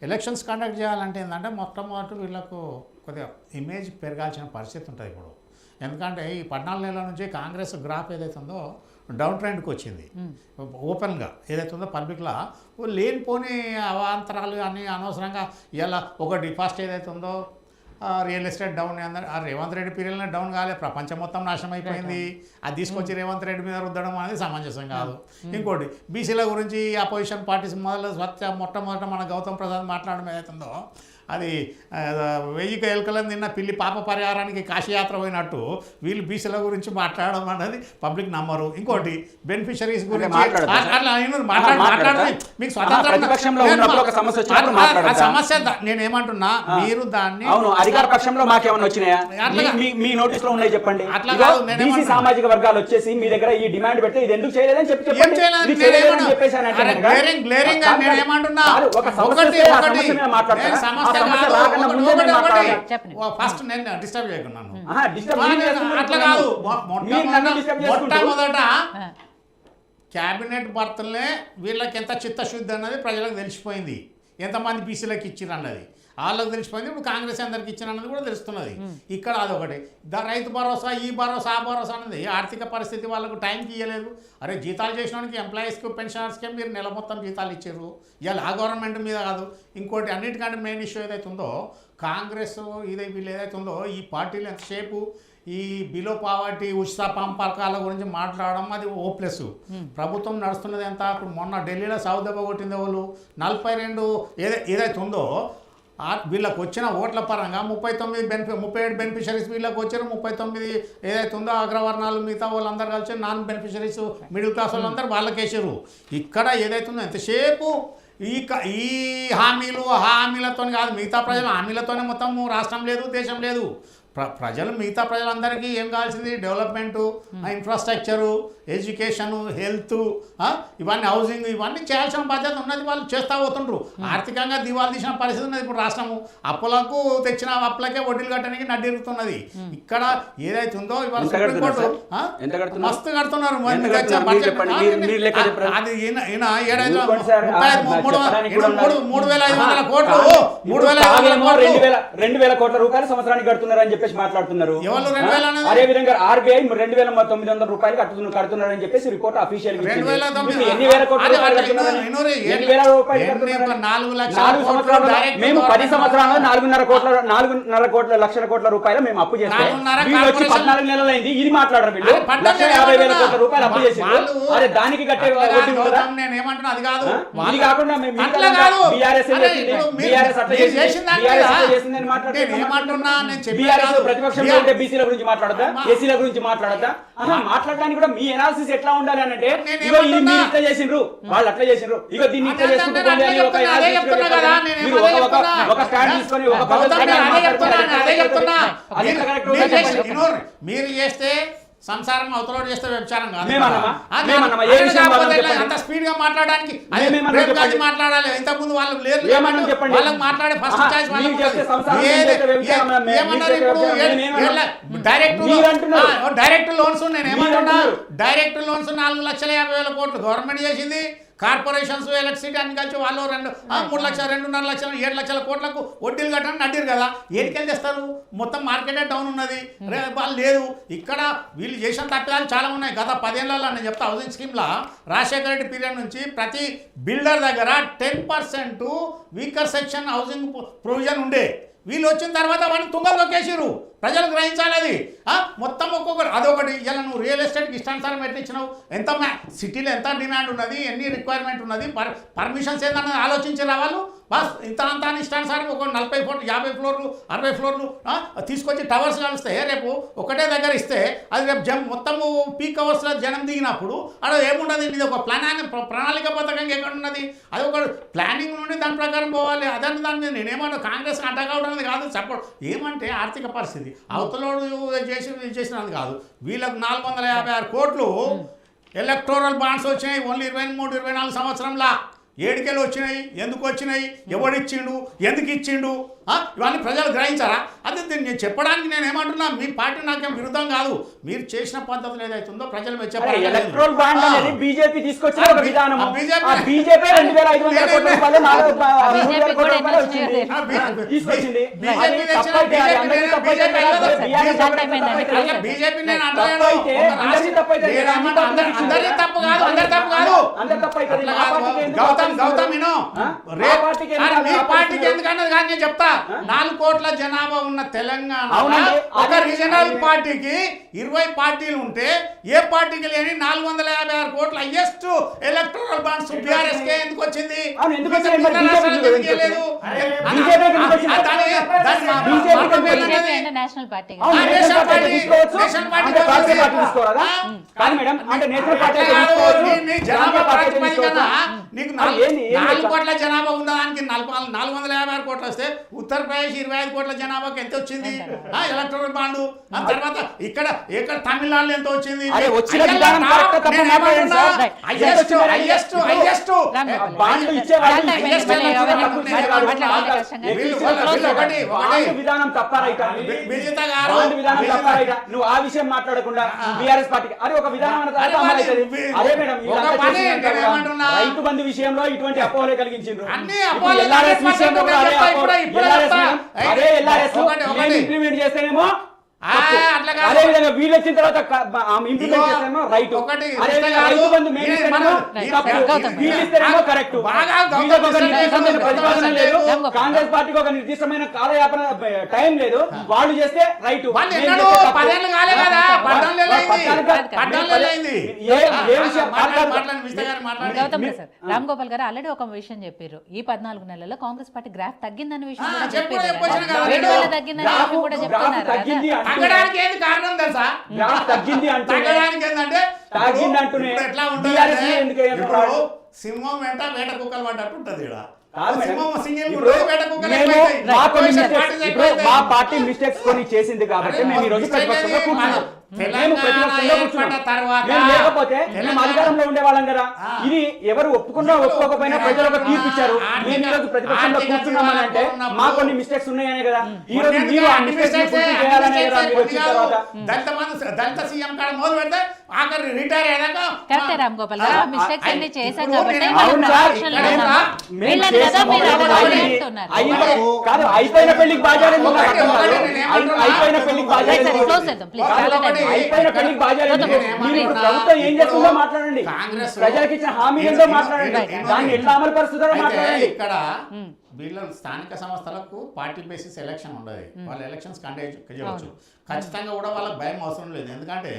Elections conduct చేయాలంటే ఏంటంటే మొట్టమొదటి వీళ్ళకు కొద్దిగా ఇమేజ్ పెరగాల్సిన పరిస్థితి ఉంటుంది ఇప్పుడు. ఎందుకంటే ఈ 14 నెలల నుంచి కాంగ్రెస్ గ్రాఫ్ ఏదైతే ఉందో డౌన్ ట్రెండ్కి వచ్చింది. ఓపెన్గా ఏదైతే ఉందో పబ్లిక్లో లేనిపోని అవాంతరాలు అని అనవసరంగా ఇలా ఒకటి ఫస్ట్ ఏదైతే ఉందో రియల్ ఎస్టేట్ డౌన్ అందరు రేవంత్ రెడ్డి పీరియడ్లో డౌన్ కాలే, ప్రపంచం మొత్తం నాశనం అయిపోయింది. అది తీసుకొచ్చి రేవంత్ రెడ్డి మీద రుద్దడం అనేది సమంజసం కాదు. ఇంకోటి బీసీల గురించి అపోజిషన్ పార్టీస్ మొట్టమొదట మన గౌతమ్ ప్రసాద్ మాట్లాడడం ఏదైతుందో అది 1000 ఎలుకలను తిన్న పిల్లి పాప పరిహారానికి కాశీయాత్ర పోయినట్టు వీళ్ళు బీసీల గురించి మాట్లాడడం అనేది పబ్లిక్ నమ్మరు. ఇంకోటి బెనిఫిషరీస్ గురించి మీకు సమస్య నేనేమంటున్నా మీరు దాన్ని అధికార పక్షంలో మాకేమన్నా వచ్చినాయా మీ నోటీస్ లో ఉన్నాయి చెప్పండి. అట్లా బీసీ సామాజిక వర్గాలు వచ్చేసి మీ దగ్గర ఈ డిమాండ్ పెడితే ఇది ఎందుకు చేయలేదని ఫస్ట్ నేను డిస్టర్బ్ చేయకున్నాను. అట్లా కాదు, మొట్టమొదట క్యాబినెట్ భర్తలనే వీళ్ళకి ఎంత చిత్తశుద్ధి అన్నది ప్రజలకు తెలిసిపోయింది. ఎంతమంది బీసీలకు ఇచ్చిర్రు అన్నది వాళ్ళకి తెలిసిపోయింది. ఇప్పుడు కాంగ్రెస్ అందరికి ఇచ్చిన అన్నది కూడా తెలుస్తున్నది. ఇక్కడ అదొకటి రైతు భరోసా, ఈ భరోసా, ఆ భరోసా అన్నది ఆర్థిక పరిస్థితి వాళ్ళకు టైంకి ఇవ్వలేదు. అరే జీతాలు చేసిన వానికి ఎంప్లాయీస్కి పెన్షనర్స్కి మీరు నెల మొత్తం జీతాలు ఇచ్చారు. ఇవాళ ఆ గవర్నమెంట్ మీద కాదు. ఇంకోటి అన్నిటికంటే మెయిన్ ఇష్యూ ఏదైతే ఉందో కాంగ్రెస్ వీళ్ళు ఏదైతే ఉందో ఈ పార్టీలు ఎంతసేపు ఈ బిలో పావర్టీ ఉచిత పంపకాల గురించి మాట్లాడడం అది ఓప్లెస్. ప్రభుత్వం నడుస్తున్నది ఎంత? ఇప్పుడు మొన్న ఢిల్లీలో సౌదెబ్బ కొట్టింది వాళ్ళు 42 ఏదైతే ఉందో వీళ్ళకి వచ్చిన ఓట్ల పరంగా 37 బెనిఫిషరీస్ వీళ్ళకి వచ్చారు. 39 ఏదైతే ఉందో అగ్రవర్ణాలు మిగతా వాళ్ళందరూ కలిసి నాన్ బెనిఫిషరీస్ మిడిల్ క్లాస్ వాళ్ళందరూ వాళ్ళకేసారు. ఇక్కడ ఏదైతే ఉందో ఎంతసేపు ఈ హామీలతో కాదు, మిగతా ప్రజలు హామీలతోనే మొత్తం రాష్ట్రం లేదు, దేశం లేదు. ప్రజలు మిగతా ప్రజలందరికీ ఏం కావాల్సింది? డెవలప్మెంటు, ఇన్ఫ్రాస్ట్రక్చరు, ఎడ్యుకేషను, హెల్త్, ఇవన్నీ హౌసింగ్, ఇవన్నీ చేయాల్సిన బాధ్యత ఉన్నది. వాళ్ళు చేస్తూ పోతుండ్రు. ఆర్థికంగా దివాళా తీసిన పరిస్థితి ఉన్నది ఇప్పుడు రాష్ట్రము. అప్పులకు తెచ్చిన అప్పులకే వడ్డీలు కట్టడానికి నడ్డిరుగుతున్నది. ఇక్కడ ఏదైతే ఉందో ఇవాళ సుప్రీంకోర్టు మస్తు కడుతున్నారు. అది 3,500 కోట్లు 2,000 కోట్ల రూపాయలు సంవత్సరానికి కడుతున్నారని చెప్పేసి మాట్లాడుతున్నారు. అదే విధంగా RBI 2,900 రూపాయలు కడుతున్నారని చెప్పేసి రిపోర్ట్ అఫీషియల్ ఎన్ని వేల కోట్ల మేము 10 సంవత్సరాల్లో 4.5 లక్షల కోట్ల రూపాయలు మేము అప్పు చేస్తాం. 14 నెలలైంది. ఇది మాట్లాడరు వీళ్ళు. 1,50,000 కోట్ల రూపాయలు అప్పు చేసింది. అదే దానికి కట్టే ఇది కాకుండా ప్రతిపక్షంలో ఉంటే బీసీల గురించి మాట్లాడతా, ఎస్సీల గురించి మాట్లాడతా. మాట్లాడడానికి కూడా మీ ఎనాలిసిస్ ఎట్లా ఉండాలి అని అంటే ఇగో ఇది మీరు ఇట్లా చేసిండ్రు, వాళ్ళు అట్లా చేసిండ్రు, ఇగో దీన్ని ఇట్లా చేసుకుంటూ ఒక స్టాండ్ తీసుకొని ఒక మీరు చేస్తే సంసారం అవతలోడు చేస్తే వ్యభిచారం కాదు. అంత స్పీడ్ గా మాట్లాడడానికి మాట్లాడాలి. ఇంతకుముందు వాళ్ళు లేరు, వాళ్ళకి మాట్లాడే ఫస్ట్ చాయిస్ ఏమన్నారు? ఇప్పుడు డైరెక్ట్ లోన్స్ నేను ఏమంటున్నా, డైరెక్ట్ లోన్స్ 4,50,000 కోట్లు గవర్నమెంట్ చేసింది. కార్పొరేషన్స్, ఎలక్ట్రిసిటీ అన్ని కలిసి వాళ్ళు 3 లక్షలు, 2.5 లక్షలు, 7 లక్షల కోట్లకు వడ్డీలు కట్టని నడ్డిరు కదా. ఏడికెళ్ళి చేస్తారు? మొత్తం మార్కెటే డౌన్ ఉన్నది. వాళ్ళు లేదు. ఇక్కడ వీళ్ళు చేసిన తప్పిదాలు చాలా ఉన్నాయి. గత 10 ఏళ్లలో నేను చెప్తా, హౌసింగ్ స్కీమ్లో రాజశేఖర రెడ్డి పీరియడ్ నుంచి ప్రతి బిల్డర్ దగ్గర 10% వీకర్ సెక్షన్ హౌసింగ్ ప్రొవిజన్ ఉండే. వీళ్ళు వచ్చిన తర్వాత వాడిని తుంగలు తొక్కేసారు. ప్రజలు గ్రహించాలి అది. మొత్తం ఒక్కొక్కటి అదొకటి. ఇలా నువ్వు రియల్ ఎస్టేట్కి ఇష్టానుసారం ఎట్లా ఇచ్చినావు? ఎంత సిటీలో ఎంత డిమాండ్ ఉన్నది, ఎన్ని రిక్వైర్మెంట్ ఉన్నది, పర్మిషన్స్ ఏంటన్నది ఆలోచించి రావాలి. బస్ ఇంత అంతా ఇష్టానుసారం ఒక 40 ఫ్లోర్లు, 50 ఫ్లోర్లు, 60 ఫ్లోర్లు తీసుకొచ్చి టవర్స్ కలిస్తే రేపు ఒకటే దగ్గర ఇస్తే అది రేపు మొత్తము పీక్ అవర్స్లో జనం దిగినప్పుడు అక్కడ ఏముండదు. ఇది ఒక ప్రణాళికాబద్ధంగా ఎక్కడ ఉన్నది? అది ఒక ప్లానింగ్ నుండి దాని ప్రకారం పోవాలి. అదని దాని మీద నేనేమన్నా కాంగ్రెస్ అడ్డకావడం అనేది కాదు, సపోర్ట్ ఏమంటే ఆర్థిక పరిస్థితి అవతలోడు చేసినది కాదు. వీళ్ళకు 456 కోట్లు ఎలక్టోరల్ బాండ్స్ వచ్చినాయి ఓన్లీ 23-24 సంవత్సరంలో. ఏడికెళ్ళి వచ్చినాయి, ఎందుకు వచ్చినాయి, ఎవడిచ్చిండు, ఎందుకు ఇచ్చిండు, ఇవన్నీ ప్రజలు గ్రహించారా? అదే నేను చెప్పడానికి నేను ఏమంటున్నా, మీ పార్టీ నాకేం విరుద్ధం కాదు. మీరు చేసిన పద్ధతులు ఏదైతుందో ప్రజలు ఎలక్ట్రల్ బాండ్ అనేది బీజేపీ తీసుకొచ్చిన ఒక విధానం. బీజేపీ 2500 కోట్ల రూపాయలు 400 కోట్ల రూపాయలు తీసుకొచ్చింది. చెప్తా 4 కోట్ల జనాభా ఉన్న తెలంగాణ ఒక రీజనల్ పార్టీకి 20 పార్టీలు ఉంటే ఏ పార్టీకి లేని 456 కోట్ల హైయెస్ట్ ఎలక్టోరల్ బాండ్స్ బీఆర్ఎస్ కే ఎందుకు వచ్చింది? నీకు 4 కోట్ల జనాభా ఉన్నదానికి 456 కోట్లు వస్తే ఉత్తరప్రదేశ్ 25 కోట్ల జనాభాకి ఎంత వచ్చింది ఎలక్టోరల్ బాండ్? తర్వాత ఇక్కడ తమిళనాడులో ఎంత వచ్చింది? నువ్వు ఆ విషయం మాట్లాడకుండా బీఆర్ఎస్ పార్టీకి అది ఒక విధానం. రైతు బంధు విషయంలో ఇటువంటి అపోహలే కలిగించిండ్రు. ఇంప్లిమెంట్ చేస్తేనేమో అదే విధంగా వీళ్ళు వచ్చిన తర్వాత ఇంప్లిమెంట్ చేస్తామో రైట్. రైతు బంధు కరెక్ట్. ప్రతిపాదన లేదు, కాంగ్రెస్ పార్టీకి ఒక నిర్దిష్టమైన కాలయాపన టైం లేదు, వాళ్ళు చేస్తే రైట్. రామ్ గోపాల్ గారు ఆల్రెడీ ఒక విషయం చెప్పారు, ఈ 14 నెలల్లో కాంగ్రెస్ పార్టీ గ్రాఫ్ తగ్గిందన్న విషయం కూడా చెప్పారు, తగ్గిందన్న విషయం కూడా చెప్తున్నారు. తగ్గడానికి ఏది కారణం తెలుసా? తగ్గింది తగ్గడానికి ఏంటంటే ఎట్లా ఉంటుంది, సింహం వెంట వేట కుక్కలు పడ్డట్టు ఉంటది. మా పార్టీ మిస్టేక్స్ కొన్ని చేసింది కాబట్టి మేము ఈ రోజు ప్రతిపక్షంలో కూర్చున్నాం. లేకపోతే మేము అధికారంలో ఉండేవాళ్ళం కదా. ఇది ఎవరు ఒప్పుకున్నా ఒప్పుకోకపోయినా ప్రజలు ఒక తీర్పు ఇచ్చారు. మేము ఈ రోజు ప్రతిపక్షంలో కూర్చున్నామని అంటే మా కొన్ని మిస్టేక్స్ ఉన్నాయనే కదా. ఈ రోజు మీరు ఆ మిస్టేక్స్ పూర్తి చేయాలనే కదా మీరు వచ్చిన తర్వాత. దళిత సీఎం కాడ మొదలు పెడితే ఆఖరి రిటైర్ అయ్యాక కరెక్టే రామ్ గోపాల్ గారు, ఆ మిస్టేక్స్ అన్ని చేశాం కాబట్టి కాదు అయిపోయిన పెళ్లికి బాజారే అయిపోయిన పెళ్లికి బాజారే ప్రభుత్వం ఏం చేస్తుందో మాట్లాడండి, ప్రజలకు ఇచ్చిన హామీ ఏందో మాట్లాడండి, దాన్ని ఎట్లా అమలు పరుస్తుందో మాట్లాడండి. ఇక్కడ వీళ్ళ స్థానిక సంస్థలకు పార్టీ బేసిస్ ఎలక్షన్ ఉండదు, వాళ్ళు ఎలక్షన్స్ కండక్ట్ చేయవచ్చు. ఖచ్చితంగా కూడా వాళ్ళకి భయం అవసరం లేదు. ఎందుకంటే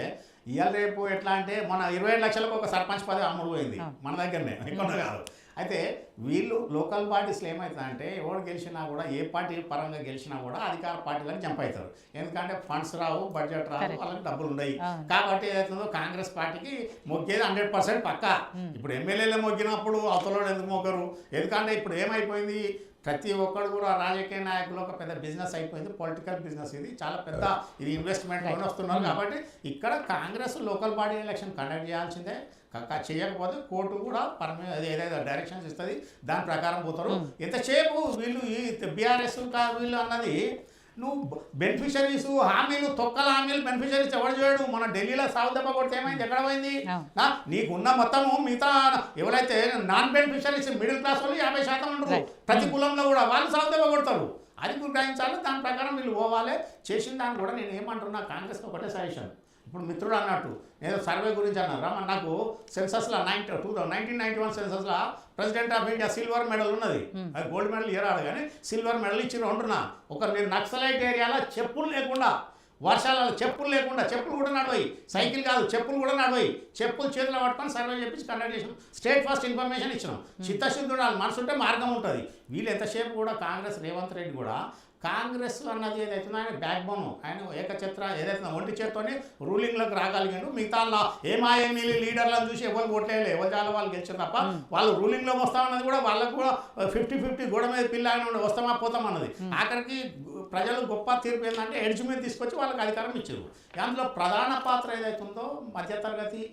ఇవాళ రేపు ఎట్లా అంటే మన 27 లక్షలకు ఒక సర్పంచ్ పదవి అమ్ముడు పోయింది మన దగ్గరనే, ఇక్కడ కాదు. అయితే వీళ్ళు లోకల్ పార్టీస్లో ఏమవుతుందంటే ఎవరు గెలిచినా కూడా ఏ పార్టీ పరంగా గెలిచినా కూడా అధికార పార్టీలకు జంప్ అవుతారు. ఎందుకంటే ఫండ్స్ రావు, బడ్జెట్ రావు, వాళ్ళకి డబ్బులు ఉన్నాయి. కాబట్టి ఏదైతుందో కాంగ్రెస్ పార్టీకి మొగ్గేది 100% పక్కా. ఇప్పుడు ఎమ్మెల్యేలు మొగ్గినప్పుడు అవతలోడు ఎందుకు మొగ్గరు? ఎందుకంటే ఇప్పుడు ఏమైపోయింది, ప్రతి ఒక్కరు కూడా రాజకీయ నాయకులు ఒక పెద్ద బిజినెస్ అయిపోయింది, పొలిటికల్ బిజినెస్. ఇది చాలా పెద్ద ఇది ఇన్వెస్ట్మెంట్ వస్తున్నారు. కాబట్టి ఇక్కడ Congress local body election conduct చేయాల్సిందే. చేయకపోతే కోర్టు కూడా ఏదైతే డైరెక్షన్స్ ఇస్తుంది దాని ప్రకారం పోతారు. ఎంతసేపు వీళ్ళు ఈ బీఆర్ఎస్ వీళ్ళు అన్నది నువ్వు బెనిఫిషరీస్ హామీలు తొక్కల హామీలు బెనిఫిషరీస్ ఎవరు చేయడు. మన ఢిల్లీలో సాగు దెబ్బ కొడితే ఏమైంది, ఎక్కడ పోయింది? నీకున్న మొత్తము మిగతా ఎవరైతే నాన్ బెనిఫిషరీస్ మిడిల్ క్లాస్ వాళ్ళు 50% ఉండరు ప్రతి కులంలో కూడా, వాళ్ళు సాగు దెబ్బ కొడతారు. అది గ్రహించాలి, దాని ప్రకారం వీళ్ళు పోవాలి. చేసిన దాన్ని కూడా నేను ఏమంటున్నా, కాంగ్రెస్కి ఒకటే సజెషన్. ఇప్పుడు మిత్రుడు అన్నట్టు నేను సర్వే గురించి అన్నారు రమ్మ, నాకు సెన్సస్లో 1991 సెన్సస్లో president of India silver medal ఉన్నది. అది గోల్డ్ మెడల్ ఇరాడు కానీ సిల్వర్ మెడల్ ఇచ్చి ఉంటున్నా. నేను నక్సలైట్ ఏరియాలో చెప్పులు లేకుండా, వర్షాలలో చెప్పులు లేకుండా, చెప్పులు కూడా నడవయి, సైకిల్ కాదు చెప్పులు కూడా నడవయి, చెప్పులు చేతిలో పట్టుకొని సర్వే చేపించి కండక్ట్ చేసినాం. స్టేట్ ఫస్ట్ ఇన్ఫర్మేషన్ ఇచ్చినాం. చిత్తశుద్ధుడు వాళ్ళ మనసు ఉంటే మార్గం ఉంటుంది. వీళ్ళు ఎంతసేపు కూడా కాంగ్రెస్ రేవంత్ రెడ్డి కూడా కాంగ్రెస్ అన్నది ఏదైతుందో ఆయన బ్యాక్ బోన్, ఆయన ఏకఛత్ర ఏదైతే ఒంటి చేత్తోనే రూలింగ్లోకి రాగలిగాడు. మిగతా ఏమాయేమీ లీడర్లను చూసి ఎవరు కొట్టేయాలి, ఎవరు చాలా వాళ్ళు గెలిచారు తప్ప వాళ్ళు రూలింగ్లోకి వస్తామన్నది కూడా వాళ్ళకు కూడా 50-50 గోడ మీద పిల్ల వస్తామా పోతాం అన్నది. ఆఖరికి ప్రజలు గొప్ప తీర్పు ఏంటంటే ఎడ్జ్ మీద తీసుకొచ్చి వాళ్ళకి అధికారం ఇచ్చారు. అందులో ప్రధాన పాత్ర ఏదైతుందో మధ్యతరగతి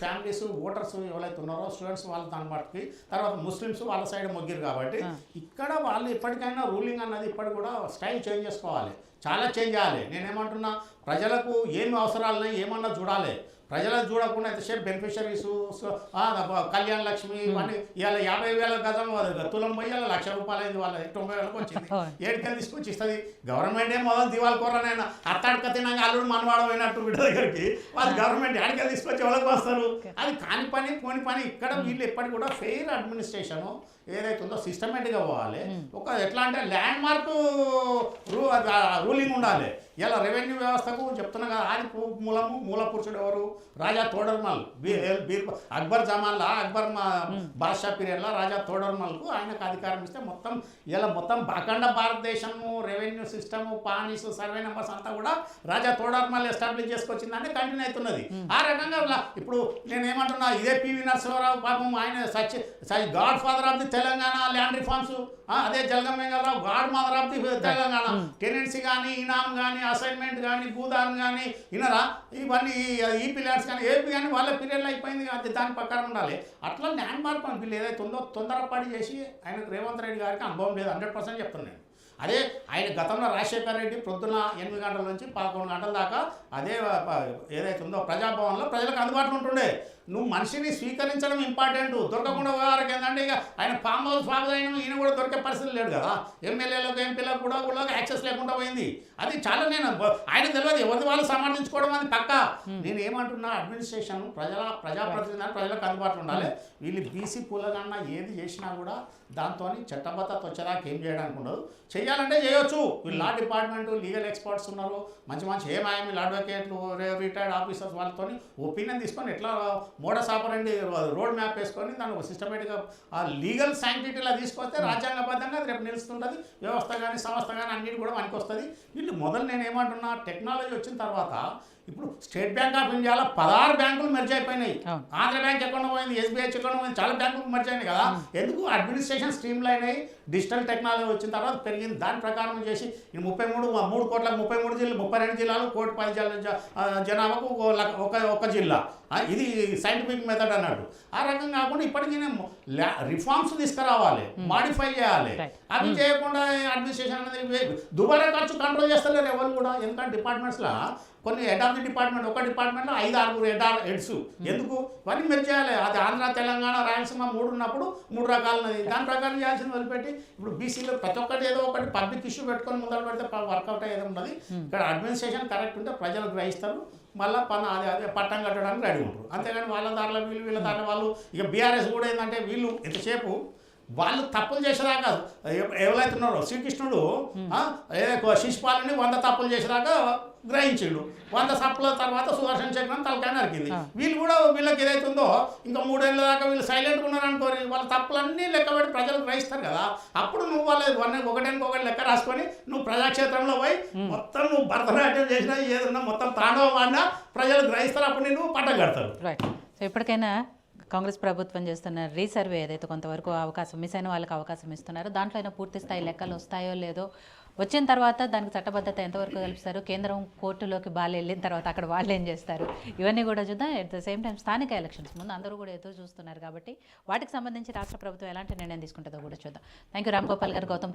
ఫ్యామిలీస్ ఓటర్స్ ఎవరైతే ఉన్నారో స్టూడెంట్స్ వాళ్ళ దాని మట్టుకి, తర్వాత ముస్లిమ్స్ వాళ్ళ సైడ్ మొగ్గిరు కాబట్టి ఇక్కడ వాళ్ళు ఎప్పటికైనా రూలింగ్ అన్నది ఇప్పటికి కూడా స్టైల్ చేంజ్ చేసుకోవాలి, చాలా చేంజ్ చేయాలి. నేనేమంటున్నా, ప్రజలకు ఏమి అవసరాలు ఏమన్నా చూడాలి, ప్రజలకు చూడకుండా ఎంతసేపు బెనిఫిషరీస్ కళ్యాణ లక్ష్మి ఇవన్నీ ఇవాళ 50,000 గజం తులం పోయి ఇలా ₹1,00,000 అయింది, వాళ్ళ 90,000 వచ్చింది, ఏడుకెళ్ళి తీసుకొచ్చి ఇస్తుంది గవర్నమెంట్. మొదలు దివాళ కూరనైనా అత్తాడిక తిన్నాక అల్లుడు మనవాడ పోయినట్టు బిడ్డ దగ్గరికి వాళ్ళు గవర్నమెంట్ ఏడికెళ్ళి తీసుకొచ్చి ఎవరికి వస్తారు? అది కాని పని పోని పని. ఇక్కడ వీళ్ళు ఎప్పటికి కూడా ఫెయిర్ అడ్మినిస్ట్రేషను ఏదైతే ఉందో సిస్టమేటిక్గా పోవాలి. ఒక ఎట్లా అంటే ల్యాండ్ మార్క్ రూలింగ్ ఉండాలి. ఇలా రెవెన్యూ వ్యవస్థకు చెప్తున్నా కదా, ఆది మూల పురుషుడు ఎవరు? రాజా తోడర్మల్. అక్బర్ జమాన్లా, అక్బర్ బాద్షా పీరియడ్లో రాజా తోడర్మల్కు ఆయనకు అధికారం ఇస్తే మొత్తం అఖండ భారతదేశము రెవెన్యూ సిస్టము పానీసు సర్వే నెంబర్స్ అంతా కూడా రాజా తోడర్మల్ ఎస్టాబ్లిష్ చేసుకొచ్చిందని కంటిన్యూ అవుతున్నది. ఆ రకంగా ఇప్పుడు నేను ఏమంటున్నా, ఇదే పివి నరసింహారావు పాపం ఆయన godfather of the Telangana land reforms, అదే Jalagam Vengala Rao godmother of the Telangana. Tenancy కానీ, ఇనాం కానీ, అసైన్మెంట్ కానీ, భూదాన్ కానీ, ఇనరా ఇవన్నీ ఈపీ ల్యాండ్స్ కానీ, ఏపీ కానీ వాళ్ళ పీరియడ్లో అయిపోయింది. అది దాని ప్రకారం ఉండాలి. అట్లా ల్యాండ్ మార్క్ అని వీళ్ళు ఏదైతే ఉందో తొందరపాటు చేసి ఆయనకు రేవంత్ రెడ్డి గారికి అనుభవం లేదు, 100% చెప్తున్నాను. అదే ఆయన గతంలో రాజశేఖర్ రెడ్డి ప్రొద్దున 8 గంటల నుంచి 11 గంటల దాకా అదే ఏదైతే ఉందో ప్రజాభవన్లో ప్రజలకు అందుబాటులో ఉంటుండే. నువ్వు మనిషిని స్వీకరించడం ఇంపార్టెంట్, దొరకకుండా వ్యవహారం ఏంటంటే ఇక ఆయన ఫామ్ హౌస్ అయిన ఈయన కూడా దొరికే పరిస్థితి లేడు కదా. ఎమ్మెల్యేలకు ఎంపీలకు కూడా యాక్సెస్ లేకుండా పోయింది. అది చాలా నేను ఆయన తెలియదు, ఎవరిది వాళ్ళు సమర్థించుకోవడం అది పక్క. నేను ఏమంటున్నా, అడ్మినిస్ట్రేషన్ ప్రజాప్రతినిధి ప్రజలకు అందుబాటులో ఉండాలి. వీళ్ళు బీసీ పూలగన్నా ఏది చేసినా కూడా దాంతో చట్టబద్ధత వచ్చేదాకా ఏం చేయడానికి ఉండదు. చేయాలంటే చేయొచ్చు. వీళ్ళు లా డిపార్ట్మెంట్ లీగల్ ఎక్స్పర్ట్స్ ఉన్నారు, మంచి ఏమాయమీలు అడ్వకేట్లు రిటైర్డ్ ఆఫీసర్స్ వాళ్ళతో ఒపీనియన్ తీసుకొని ఎట్లా మోడస్ ఆపరండి రోడ్ మ్యాప్ వేసుకొని దాన్ని ఒక సిస్టమేటిక్గా ఆ లీగల్ శాంక్టిటీలా తీసుకొస్తే రాజ్యాంగబద్ధంగా అది రేపు నిలుస్తుంటుంది. వ్యవస్థ కానీ సంస్థ కానీ అన్నిటి కూడా మనకి వస్తుంది. వీళ్ళు మొదలు నేను ఏమంటున్నా, టెక్నాలజీ వచ్చిన తర్వాత ఇప్పుడు స్టేట్ బ్యాంక్ ఆఫ్ ఇండియాలో 16 బ్యాంకులు మెర్జ్ అయిపోయినాయి. ఆంధ్ర బ్యాంక్ ఎక్కడ పోయింది, ఎస్బీఐ ఎక్కడ పోయింది, చాలా బ్యాంకులు మెర్జ్ అయినాయి కదా. ఎందుకు? అడ్మినిస్ట్రేషన్ స్ట్రీమ్ లైన్ అయ్యి డిజిటల్ టెక్నాలజీ వచ్చిన తర్వాత పెరిగింది. దాని ప్రకారం చేసి 3 కోట్ల 33 జిల్లాలు 32 జిల్లాలు 1,10,000 జనాభాకు ఒక జిల్లా. ఇది సైంటిఫిక్ మెథడ్ అన్నట్టు. ఆ రకంగా కాకుండా ఇప్పటికీ రిఫార్మ్స్ తీసుకురావాలి, మాడిఫై చేయాలి. అవి చేయకుండా అడ్మినిస్ట్రేషన్ అనేది దుబారా ఖర్చు కంట్రోల్ చేస్తలేరు ఎవరు కూడా. ఎందుకంటే డిపార్ట్మెంట్స్లో కొన్ని హెడ్ ఆఫ్ ది డిపార్ట్మెంట్, ఒక డిపార్ట్మెంట్లో 5-6 హెడ్స్. ఎందుకు? ఇవన్నీ మెర్జ్ చేయాలి. అది ఆంధ్ర తెలంగాణ రాయలసీమ 3 ఉన్నప్పుడు 3 రకాలన్నది. దాని ప్రకారం చేయాల్సింది వదిలిపెట్టి ఇప్పుడు బీసీలో ప్రతి ఒక్కటి ఏదో ఒకటి పబ్లిక్ ఇష్యూ పెట్టుకొని ముందర పెడితే వర్కౌట్ అయ్యేది ఉన్నది. ఇక్కడ అడ్మినిస్ట్రేషన్ కరెక్ట్ ఉంటే ప్రజలు గ్రహిస్తారు, మళ్ళీ అదే పట్టం కట్టడానికి రెడీ ఉంటారు. అంతేగాని వాళ్ళ దారిలో వీళ్ళ దారిలో వాళ్ళు. ఇక బీఆర్ఎస్ కూడా ఏంటంటే వీళ్ళు ఎంతసేపు వాళ్ళు తప్పులు చేసేదాకా ఎవరైతే ఉన్నారో శ్రీకృష్ణుడు శిశుపాలని 100 తప్పులు చేసేదాకా గ్రహించిండు. 100 తప్పుల తర్వాత సుదర్శన చక్రం తలకాయ నరికింది. వీళ్ళు కూడా వీళ్ళకి ఏదైతే ఉందో ఇంకా 3 ఏళ్ళ దాకా వీళ్ళు సైలెంట్గా ఉన్నారనుకోని వాళ్ళ తప్పులన్నీ లెక్కబెట్టి ప్రజలు గ్రహిస్తారు కదా. అప్పుడు నువ్వు వాళ్ళ ఒకటి లెక్క రాసుకొని నువ్వు ప్రజాక్షేత్రంలో పోయి మొత్తం నువ్వు భరతనాట్యం చేసినా ఏదన్నా మొత్తం తాండవం ఆడినా ప్రజలు గ్రహిస్తారు. అప్పుడు నేను పట్టం కడతారు. రైట్. సో ఇప్పటికైనా కాంగ్రెస్ ప్రభుత్వం చేస్తున్న రీసర్వే ఏదైతే కొంతవరకు అవకాశం మిస్ అయిన వాళ్ళకి అవకాశం ఇస్తున్నారు, దాంట్లో అయినా పూర్తి స్థాయి లెక్కలు వస్తాయో లేదో, వచ్చిన తర్వాత దానికి చట్టబద్ధత ఎంతవరకు కల్పిస్తారు, కేంద్రం కోర్టులోకి బాగా వెళ్ళిన తర్వాత అక్కడ వాళ్ళు ఏం చేస్తారు, ఇవన్నీ కూడా చూద్దాం. ఎట్ ద సేమ్ టైం స్థానిక ఎలక్షన్స్ ముందు అందరూ కూడా ఎదురు చూస్తున్నారు కాబట్టి వాటికి సంబంధించి రాష్ట్ర ప్రభుత్వం ఎలాంటి నిర్ణయం తీసుకుంటుందో కూడా చూద్దాం. థ్యాంక్ యూ రామ్ గోపాల్ గారు, గౌతమ్.